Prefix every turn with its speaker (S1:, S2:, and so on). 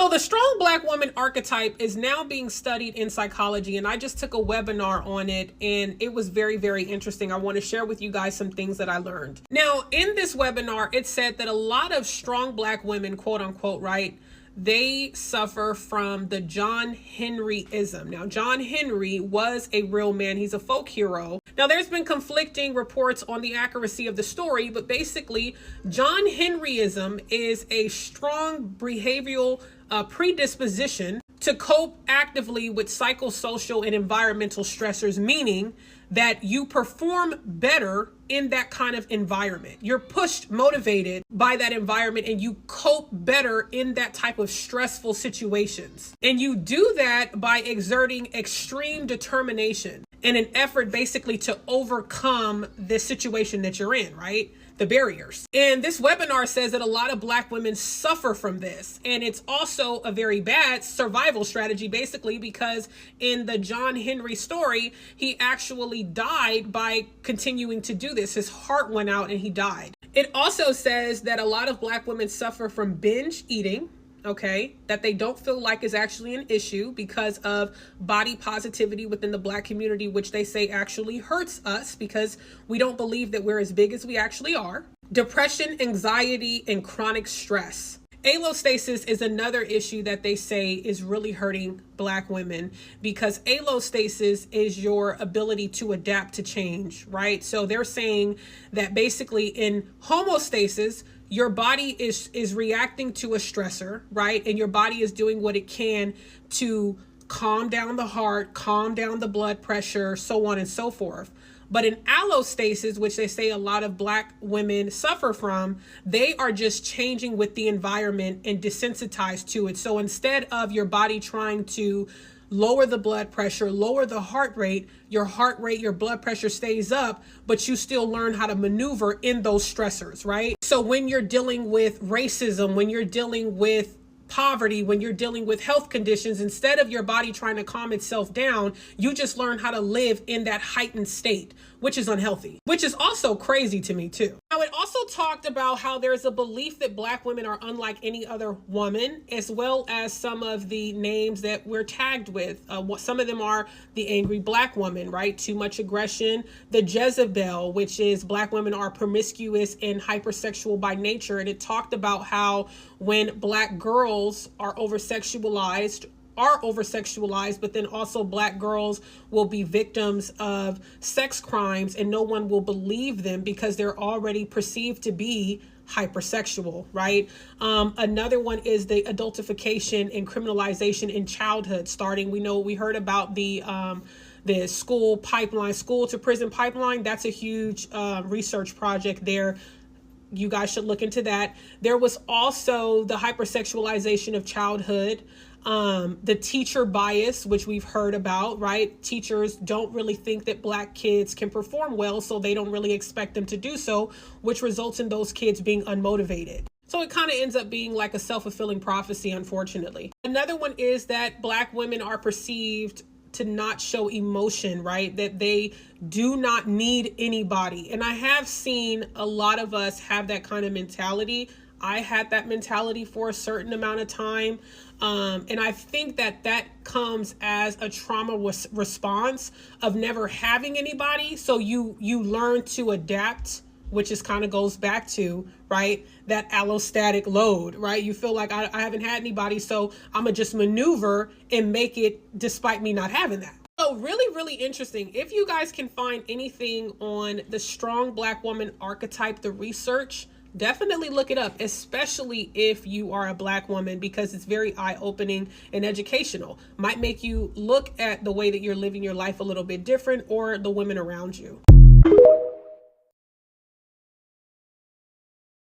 S1: So the strong black woman archetype is now being studied in psychology, and I just took a webinar on it, and it was very, very interesting. I want to share with you guys some things that I learned. Now, in this webinar, it said that a lot of strong black women, quote unquote, right, they suffer from the John Henry-ism. Now, John Henry was a real man. He's a folk hero. Now, there's been conflicting reports on the accuracy of the story, but basically, John Henry-ism is a strong behavioral predisposition to cope actively with psychosocial and environmental stressors, meaning that you perform better in that kind of environment. You're pushed, motivated by that environment, and you cope better in that type of stressful situations. And you do that by exerting extreme determination in an effort basically to overcome this situation that you're in, right? The barriers. And this webinar says that a lot of black women suffer from this. And it's also a very bad survival strategy, basically, because in the John Henry story, he actually died by continuing to do this. His heart went out and he died. It also says that a lot of black women suffer from binge eating, okay, that they don't feel like is actually an issue because of body positivity within the black community, which they say actually hurts us because we don't believe that we're as big as we actually are. Depression, anxiety, and chronic stress. Allostasis is another issue that they say is really hurting black women, because allostasis is your ability to adapt to change, right? So they're saying that basically in homeostasis, your body is reacting to a stressor, right? And your body is doing what it can to calm down the heart, calm down the blood pressure, so on and so forth. But in allostasis, which they say a lot of black women suffer from, they are just changing with the environment and desensitized to it. So instead of your body trying to lower the blood pressure, lower the heart rate, your blood pressure stays up, but you still learn how to maneuver in those stressors, right? So when you're dealing with racism, when you're dealing with poverty, when you're dealing with health conditions, instead of your body trying to calm itself down, you just learn how to live in that heightened state, which is unhealthy, which is also crazy to me too. Now, it also talked about how there's a belief that black women are unlike any other woman, as well as some of the names that we're tagged with. Some of them are the angry black woman, right? Too much aggression. The Jezebel, which is black women are promiscuous and hypersexual by nature. And it talked about how when black girls are over-sexualized, but then also black girls will be victims of sex crimes and no one will believe them because they're already perceived to be hypersexual, right? Another one is the adultification and criminalization in childhood starting. We heard about the school pipeline, school to prison pipeline. That's a huge research project there. You guys should look into that. There was also the hypersexualization of childhood, the teacher bias, which we've heard about, right? Teachers don't really think that black kids can perform well, so they don't really expect them to do so, which results in those kids being unmotivated. So it kind of ends up being like a self-fulfilling prophecy, unfortunately. Another one is that black women are perceived to not show emotion, right? That they do not need anybody. And I have seen a lot of us have that kind of mentality. I had that mentality for a certain amount of time. And I think that comes as a trauma response of never having anybody. So you learn to adapt, which is kind of goes back to, right, that allostatic load, right? You feel like I haven't had anybody, so I'm gonna just maneuver and make it despite me not having that. So really, really interesting. If you guys can find anything on the strong black woman archetype, the research, definitely look it up, especially if you are a black woman, because it's very eye-opening and educational. Might make you look at the way that you're living your life a little bit different, or the women around you.